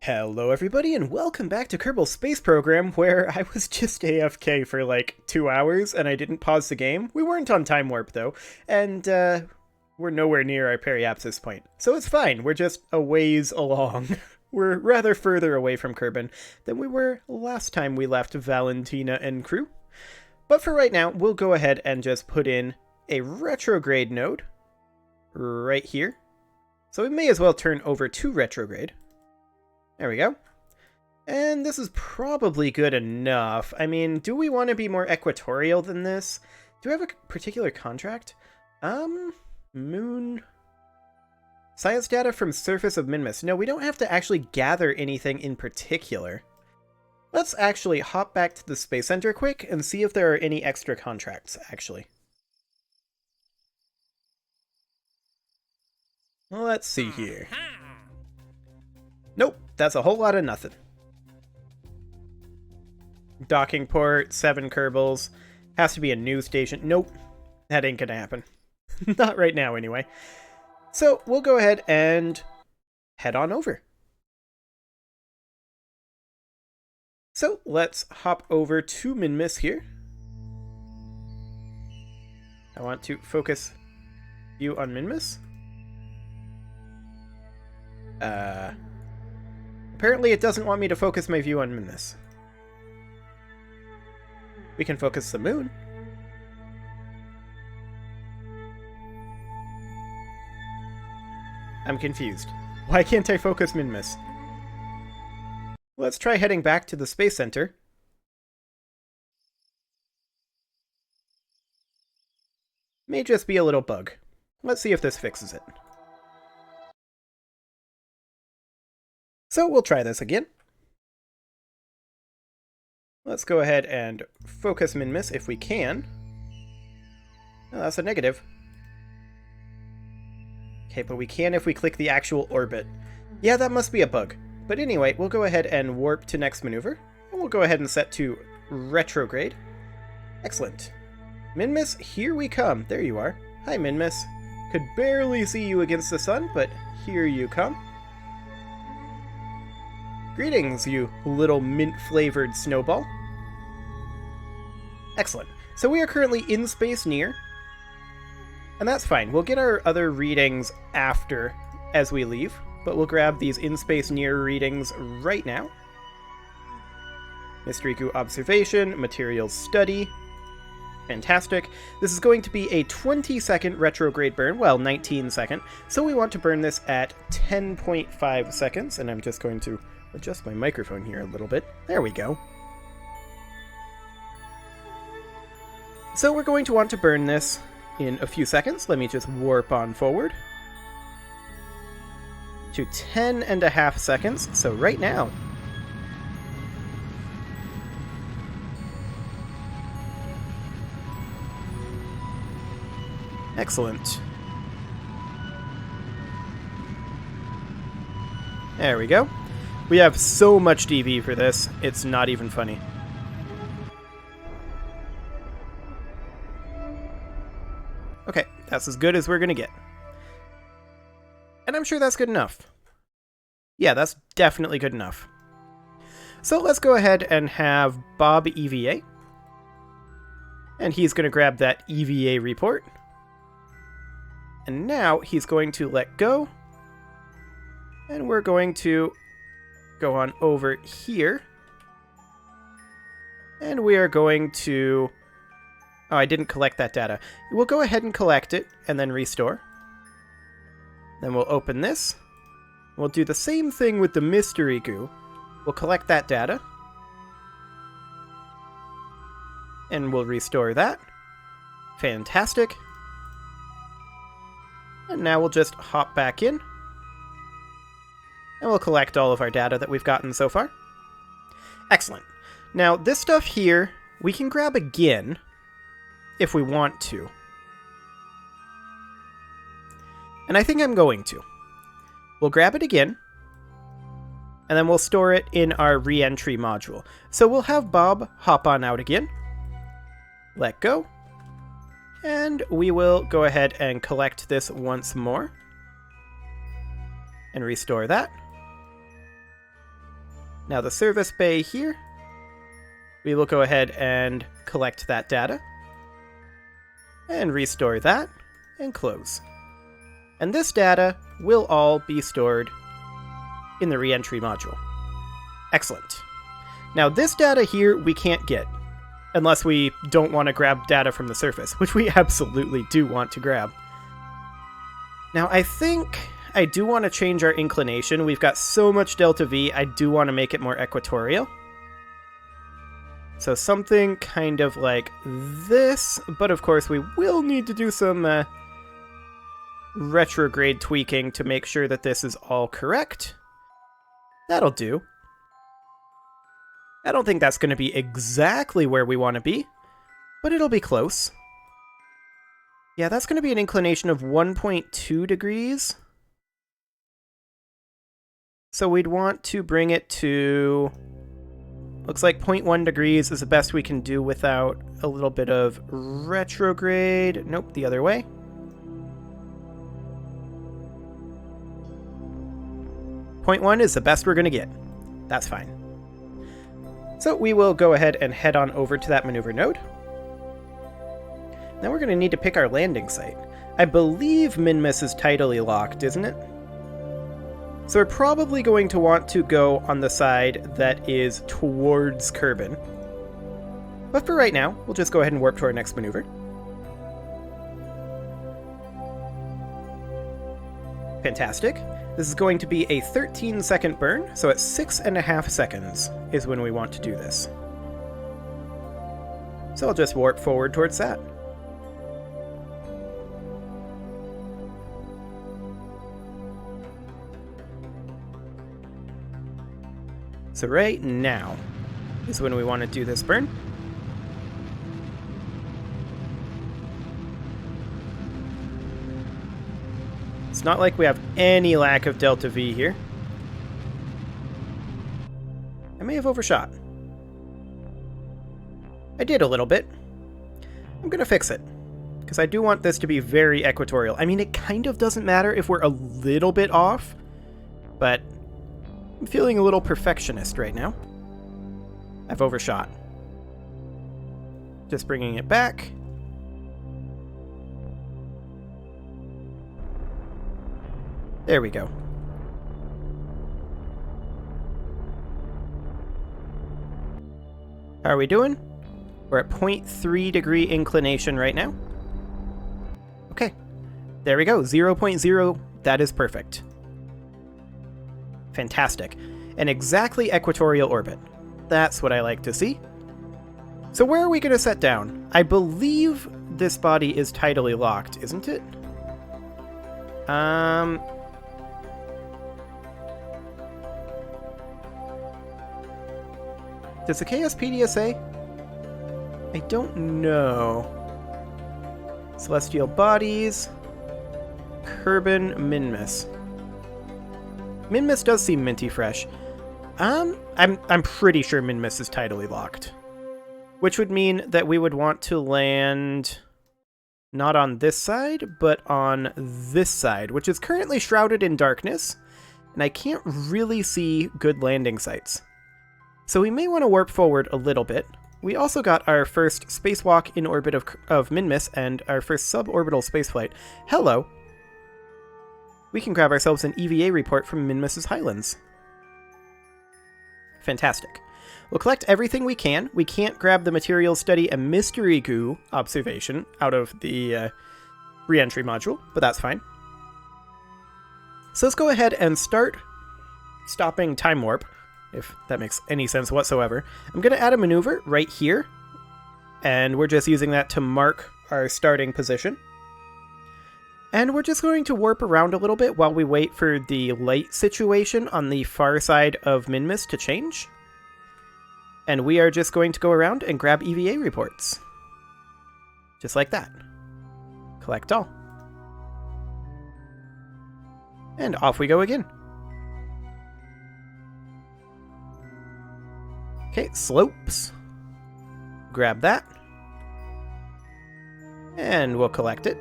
Hello everybody and welcome back to Kerbal's Space Program, where I was just AFK for like 2 hours and I didn't pause the game. We weren't on time warp though, and we're nowhere near our periapsis point. So it's fine, we're just a ways along. We're rather further away from Kerbin than we were last time we left Valentina and crew. But for right now, we'll go ahead and just put in a retrograde node right here. So we may as well turn over to retrograde. There we go. And this is probably good enough. I mean, do we want to be more equatorial than this? Do we have a particular contract? Moon... Science data from surface of Minmus. No, we don't have to actually gather anything in particular. Let's actually hop back to the Space Center quick and see if there are any extra contracts, actually. Let's see here. Nope, that's a whole lot of nothing. Docking port, 7 Kerbals. Has to be a news station. Nope, that ain't gonna happen. Not right now, anyway. So, we'll go ahead and head on over. So, let's hop over to Minmus here. I want to focus view on Minmus. Apparently it doesn't want me to focus my view on Minmus. We can focus the moon. I'm confused. Why can't I focus Minmus? Let's try heading back to the Space Center. May just be a little bug. Let's see if this fixes it. So we'll try this again. Let's go ahead and focus Minmus if we can. Oh, that's a negative. Okay, but we can if we click the actual orbit. Yeah, that must be a bug. But anyway, we'll go ahead and warp to next maneuver. And we'll go ahead and set to retrograde. Excellent. Minmus, here we come. There you are. Hi, Minmus. Could barely see you against the sun, but here you come. Greetings, you little mint-flavored snowball. Excellent. So we are currently in space near. And that's fine. We'll get our other readings after as we leave. But we'll grab these in-space near readings right now. Mystery Goo observation, materials study. Fantastic. This is going to be a 20-second retrograde burn, well, 19-second. So we want to burn this at 10.5 seconds. And I'm just going to adjust my microphone here a little bit. There we go. So we're going to want to burn this in a few seconds. Let me just warp on forward to 10.5 seconds. So right now. Excellent. There we go. We have so much DV for this, it's not even funny. Okay, that's as good as we're gonna get. And I'm sure that's good enough. Yeah, that's definitely good enough. So let's go ahead and have Bob EVA. And he's gonna grab that EVA report. And now he's going to let go. And we're going to go on over here. And we are going to... Oh, I didn't collect that data. We'll go ahead and collect it and then restore. Then we'll open this. We'll do the same thing with the Mystery Goo. We'll collect that data. And we'll restore that. Fantastic. And now we'll just hop back in. And we'll collect all of our data that we've gotten so far. Excellent. Now, this stuff here, we can grab again if we want to. And I think I'm going to. We'll grab it again. And then we'll store it in our re-entry module. So we'll have Bob hop on out again. Let go. And we will go ahead and collect this once more. And restore that. Now the service bay here, we will go ahead and collect that data, and restore that, and close. And this data will all be stored in the reentry module. Excellent. Now this data here we can't get, unless we don't want to grab data from the surface, which we absolutely do want to grab. Now I think I do want to change our inclination. We've got so much delta V, I do want to make it more equatorial. So something kind of like this, but of course we will need to do some retrograde tweaking to make sure that this is all correct. That'll do. I don't think that's going to be exactly where we want to be, but it'll be close. Yeah, that's going to be an inclination of 1.2 degrees. So we'd want to bring it to... Looks like 0.1 degrees is the best we can do without a little bit of retrograde. Nope, the other way. Point 0.1 is the best we're going to get. That's fine. So we will go ahead and head on over to that maneuver node. Now we're going to need to pick our landing site. I believe Minmus is tidally locked, isn't it? So we're probably going to want to go on the side that is towards Kerbal. But for right now, we'll just go ahead and warp to our next maneuver. Fantastic. This is going to be a 13-second burn, so at 6.5 seconds is when we want to do this. So I'll just warp forward towards that. So right now is when we want to do this burn. It's not like we have any lack of delta V here. I may have overshot. I did a little bit. I'm going to fix it, because I do want this to be very equatorial. I mean, it kind of doesn't matter if we're a little bit off, but I'm feeling a little perfectionist right now. I've overshot. Just bringing it back. There we go. How are we doing? We're at 0.3 degree inclination right now. Okay. There we go. 0.0. That is perfect. Fantastic. An exactly equatorial orbit. That's what I like to see. So where are we going to set down? I believe this body is tidally locked, isn't it? Does the KSPDS say? I don't know. Celestial bodies. Kerbal Minmus. Minmus does seem minty fresh. I'm pretty sure Minmus is tidally locked. Which would mean that we would want to land not on this side, but on this side, which is currently shrouded in darkness, and I can't really see good landing sites. So we may want to warp forward a little bit. We also got our first spacewalk in orbit of Minmus and our first suborbital spaceflight. Hello! We can grab ourselves an EVA report from Minmus's Highlands. Fantastic. We'll collect everything we can. We can't grab the materials study and mystery goo observation out of the re-entry module, but that's fine. So let's go ahead and start stopping time warp, if that makes any sense whatsoever. I'm going to add a maneuver right here, and we're just using that to mark our starting position. And we're just going to warp around a little bit while we wait for the light situation on the far side of Minmus to change. And we are just going to go around and grab EVA reports. Just like that. Collect all. And off we go again. Okay, slopes. Grab that. And we'll collect it.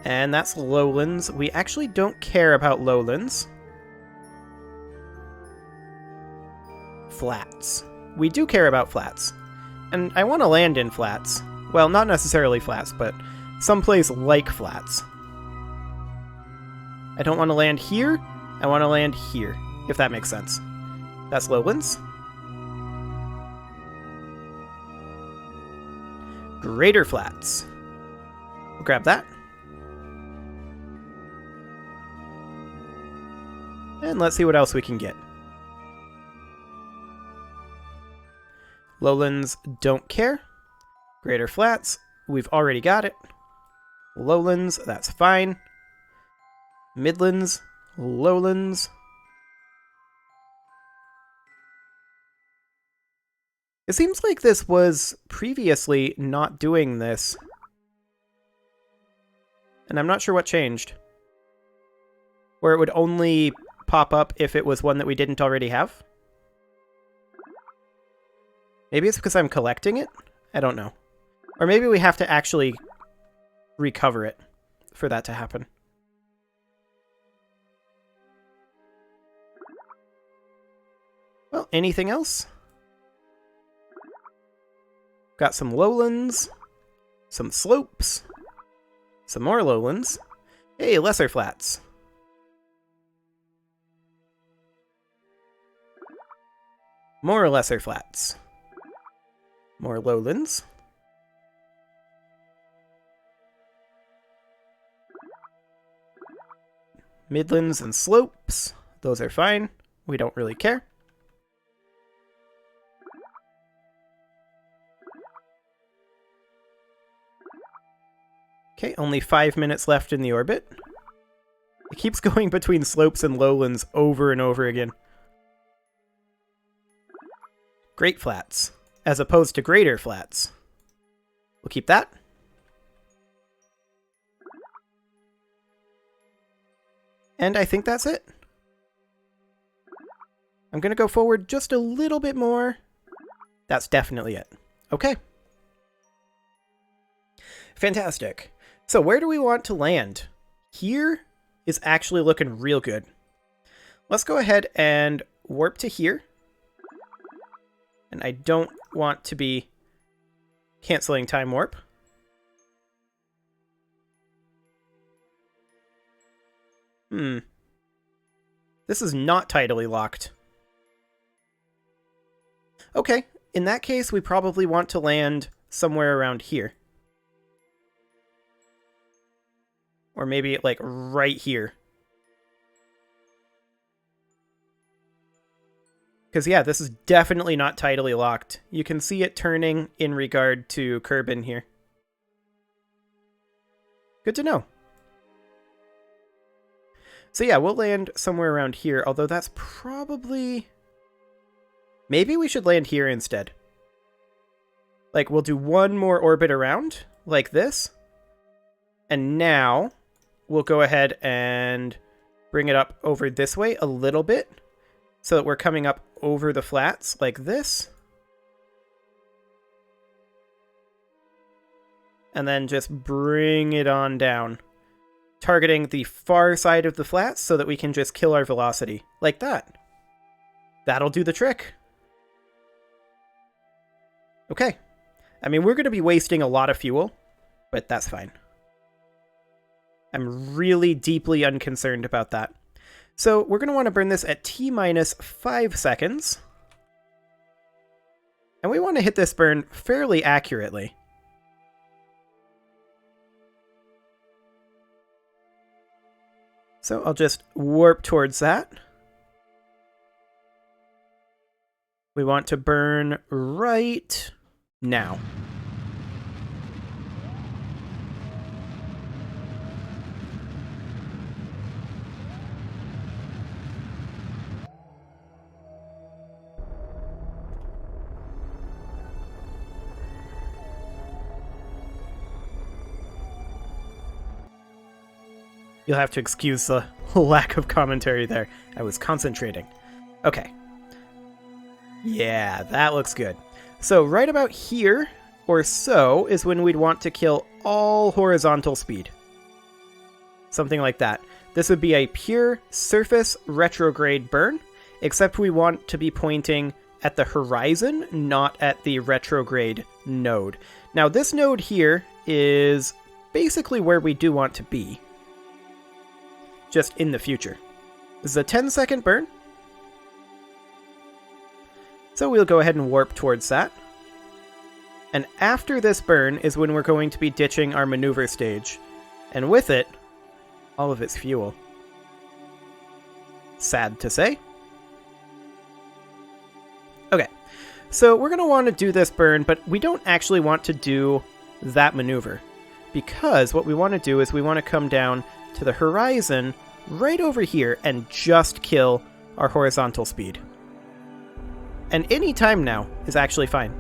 And that's lowlands. We actually don't care about lowlands. flats. We do care about flats. And I want to land in flats. Well, not necessarily flats, but someplace like flats. I don't want to land here. I want to land here, if that makes sense. That's lowlands. Greater flats. We'll grab that. And let's see what else we can get. Lowlands, don't care. Greater flats, we've already got it. Lowlands, that's fine. Midlands, lowlands. It seems like this was previously not doing this. And I'm not sure what changed. Where it would only pop up if it was one that we didn't already have. Maybe it's because I'm collecting it? I don't know. Or maybe we have to actually recover it for that to happen. Well, anything else? Got some lowlands, some slopes, some more lowlands. Hey, lesser flats. More lesser flats. More lowlands. Midlands and slopes. Those are fine. We don't really care. Okay, only 5 minutes left in the orbit. It keeps going between slopes and lowlands over and over again. Great flats, as opposed to greater flats. We'll keep that. And I think that's it. I'm going to go forward just a little bit more. That's definitely it. Okay. Fantastic. So where do we want to land? Here is actually looking real good. Let's go ahead and warp to here. And I don't want to be canceling time warp. This is not tidally locked. Okay, in that case, we probably want to land somewhere around here. Or maybe, like, right here. Because, yeah, this is definitely not tidally locked. You can see it turning in regard to Kerbal here. Good to know. So, yeah, we'll land somewhere around here, although that's probably... Maybe we should land here instead. Like, we'll do one more orbit around, like this. And now, we'll go ahead and bring it up over this way a little bit. So that we're coming up over the flats, like this. And then just bring it on down. Targeting the far side of the flats so that we can just kill our velocity. Like that. That'll do the trick. Okay. I mean, we're going to be wasting a lot of fuel, but that's fine. I'm really deeply unconcerned about that. So we're going to want to burn this at T-minus 5 seconds. And we want to hit this burn fairly accurately. So I'll just warp towards that. We want to burn right now. You'll have to excuse the lack of commentary there. I was concentrating. Okay. Yeah, that looks good. So right about here, or so, is when we'd want to kill all horizontal speed. Something like that. This would be a pure surface retrograde burn, except we want to be pointing at the horizon, not at the retrograde node. Now, this node here is basically where we do want to be, just in the future. This is a 10-second burn, so we'll go ahead and warp towards that. And after this burn is when we're going to be ditching our maneuver stage, and with it, all of its fuel. Sad to say. Okay, so we're going to want to do this burn, but we don't actually want to do that maneuver, because what we want to do is we want to come down to the horizon right over here and just kill our horizontal speed. And any time now is actually fine.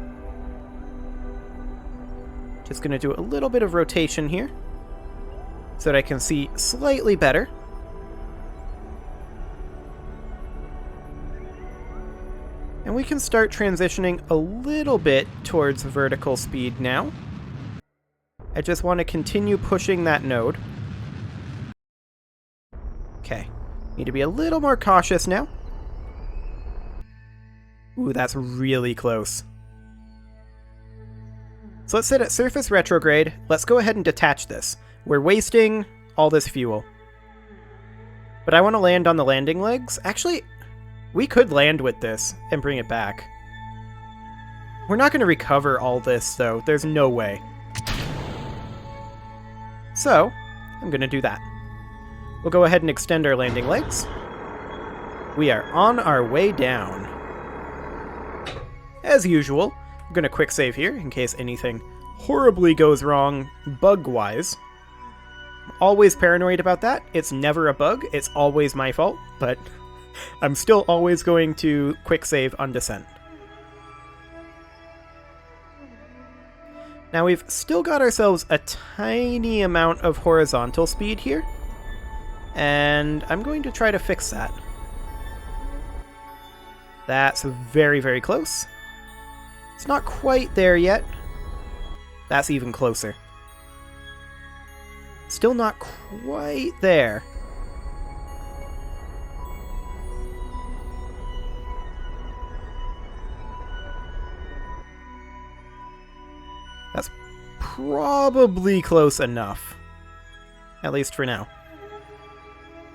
Just going to do a little bit of rotation here so that I can see slightly better. And we can start transitioning a little bit towards vertical speed now. I just want to continue pushing that node. Okay, need to be a little more cautious now. Ooh, that's really close. So let's sit at surface retrograde. Let's go ahead and detach this. We're wasting all this fuel. But I want to land on the landing legs. Actually, we could land with this and bring it back. We're not going to recover all this, though. There's no way. So, I'm going to do that. We'll go ahead and extend our landing legs. We are on our way down. As usual, I'm going to quick save here in case anything horribly goes wrong bug-wise. I'm always paranoid about that. It's never a bug. It's always my fault, but I'm still always going to quick save on descent. Now we've still got ourselves a tiny amount of horizontal speed here, and I'm going to try to fix that. That's very, very close. It's not quite there yet. That's even closer. Still not quite there. That's probably close enough. At least for now.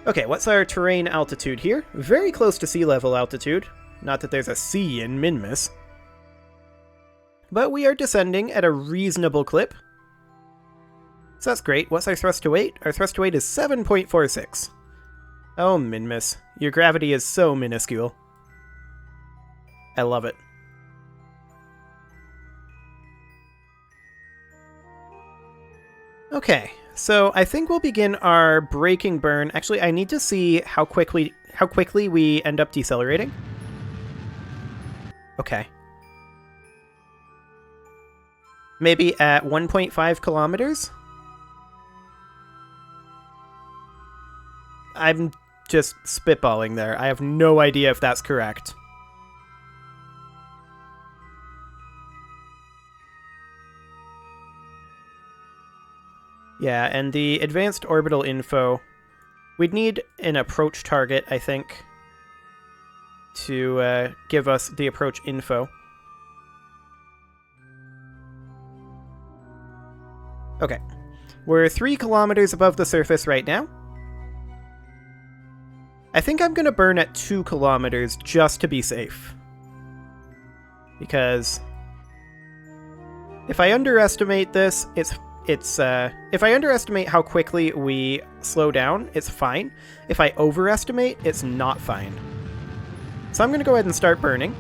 Okay, what's our terrain altitude here? Very close to sea level altitude. Not that there's a sea in Minmus. But we are descending at a reasonable clip. So that's great. What's our thrust to weight? Our thrust to weight is 7.46. Oh, Minmus. Your gravity is so minuscule. I love it. Okay, so I think we'll begin our braking burn. Actually, I need to see how quickly we end up decelerating. Okay. Maybe at 1.5 kilometers? I'm just spitballing there. I have no idea if that's correct. Yeah, and the advanced orbital info, we'd need an approach target, I think, to give us the approach info. Okay, we're 3 kilometers above the surface right now. I think I'm going to burn at 2 kilometers just to be safe. Because if I underestimate this, if I underestimate how quickly we slow down, it's fine. If I overestimate, it's not fine. So I'm going to go ahead and start burning.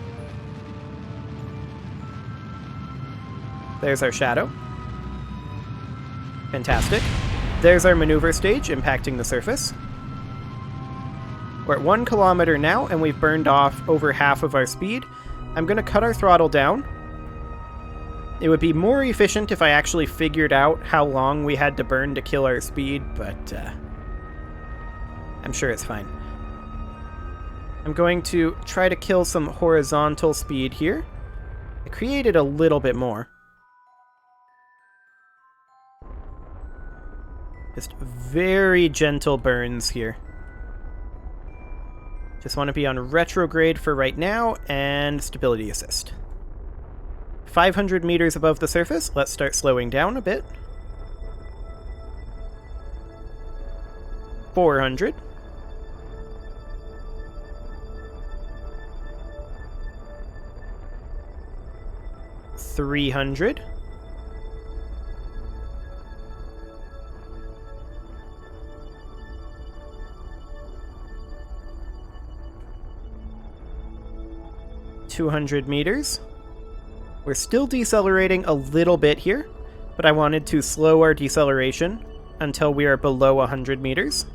There's our shadow. Fantastic. There's our maneuver stage impacting the surface. We're at 1 kilometer now, and we've burned off over half of our speed. I'm going to cut our throttle down. It would be more efficient if I actually figured out how long we had to burn to kill our speed, but I'm sure it's fine. I'm going to try to kill some horizontal speed here. I created a little bit more. Just very gentle burns here. Just want to be on retrograde for right now, and stability assist. 500 meters above the surface. Let's start slowing down a bit. 400. 300. 200 meters. We're still decelerating a little bit here, but I wanted to slow our deceleration until we are below 100 meters.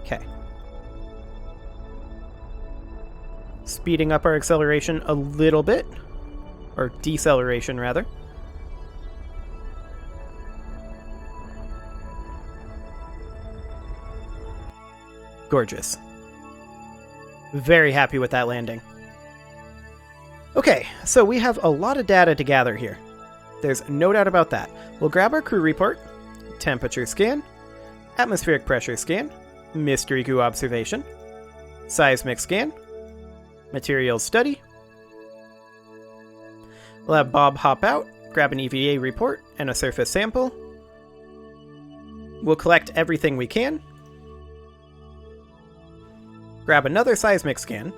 Okay. Speeding up our acceleration a little bit, or deceleration rather. Gorgeous. Very happy with that landing. Okay, so we have a lot of data to gather here. There's no doubt about that. We'll grab our crew report, temperature scan, atmospheric pressure scan, mystery goo observation, seismic scan, materials study. We'll have Bob hop out, grab an EVA report and a surface sample. We'll collect everything we can. Grab another seismic scan.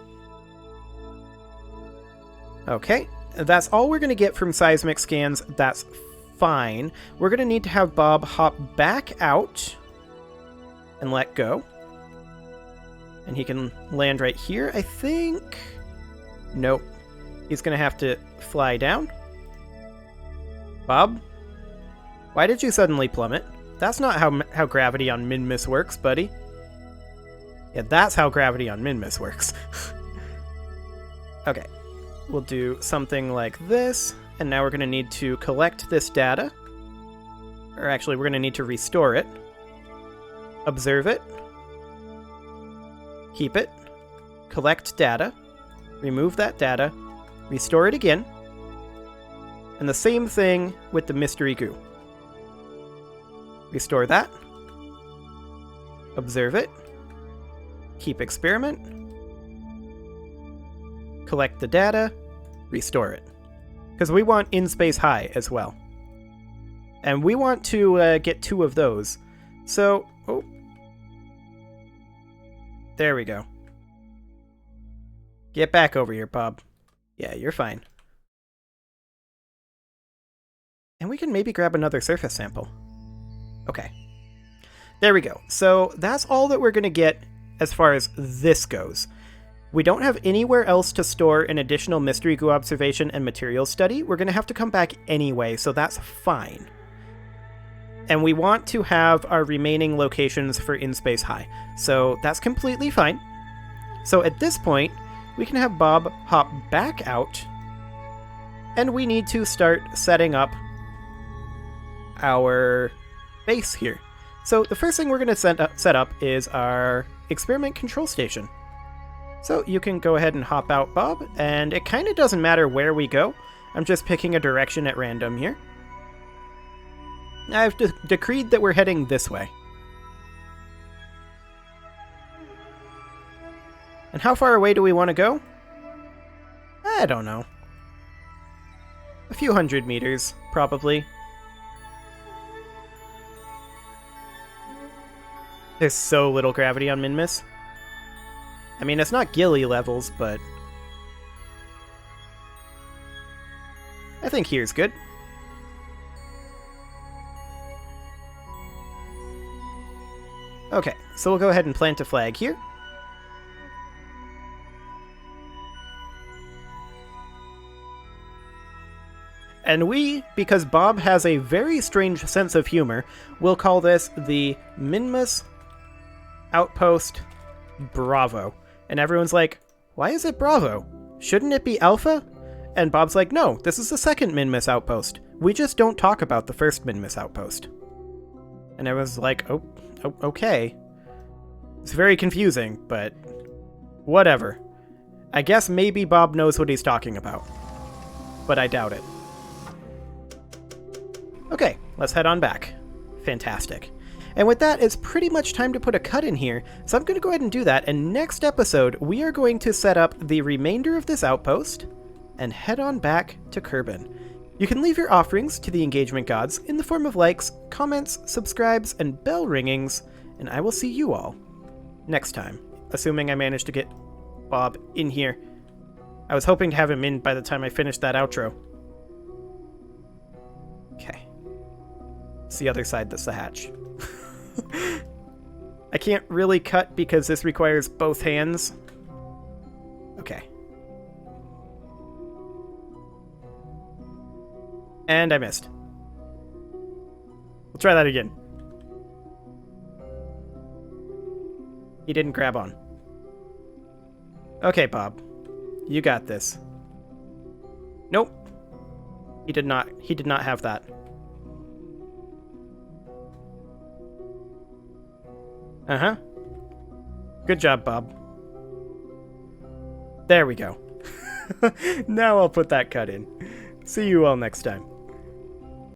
Okay, that's all we're going to get from seismic scans. That's fine. We're going to need to have Bob hop back out and let go. And he can land right here, I think. Nope. He's going to have to fly down. Bob? Why did you suddenly plummet? That's not how gravity on Minmus works, buddy. Yeah, that's how gravity on Minmus works. Okay. We'll do something like this, and now we're going to need to collect this data. Or actually, we're going to need to restore it. Observe it. Keep it. Collect data. Remove that data. Restore it again. And the same thing with the mystery goo. Restore that. Observe it. Keep experiment. Collect the data. Restore it. Because we want in-space high as well. And we want to get 2 of those. So, oh. There we go. Get back over here, Bob. Yeah, you're fine. And we can maybe grab another surface sample. Okay. There we go. So that's all that we're going to get as far as this goes. We don't have anywhere else to store an additional mystery goo observation and materials study. We're going to have to come back anyway, so that's fine. And we want to have our remaining locations for in-space high, so that's completely fine. So at this point, we can have Bob hop back out, and we need to start setting up our base here. So the first thing we're going to set up is our experiment control station. So you can go ahead and hop out, Bob, and it kind of doesn't matter where we go. I'm just picking a direction at random here. I've decreed that we're heading this way. And how far away do we want to go? I don't know. A few hundred meters, probably. There's so little gravity on Minmus. I mean, it's not Gilly levels, but I think here's good. Okay, so we'll go ahead and plant a flag here. And we, because Bob has a very strange sense of humor, will call this the Minmus Outpost Bravo. And everyone's like, why is it Bravo? Shouldn't it be Alpha? And Bob's like, no, this is the second Minmus Outpost. We just don't talk about the first Minmus Outpost. And everyone's like, oh, okay. It's very confusing, but whatever. I guess maybe Bob knows what he's talking about. But I doubt it. Okay, let's head on back. Fantastic. And with that, it's pretty much time to put a cut in here, so I'm going to go ahead and do that, and next episode, we are going to set up the remainder of this outpost and head on back to Kerbal. You can leave your offerings to the engagement gods in the form of likes, comments, subscribes, and bell ringings, and I will see you all next time, assuming I manage to get Bob in here. I was hoping to have him in by the time I finished that outro. Okay. It's the other side that's the hatch. I can't really cut because this requires both hands. Okay. And I missed. We'll try that again. He didn't grab on. Okay, Bob. You got this. Nope. He did not have that. Uh-huh. Good job, Bob. There we go. Now I'll put that cut in. See you all next time.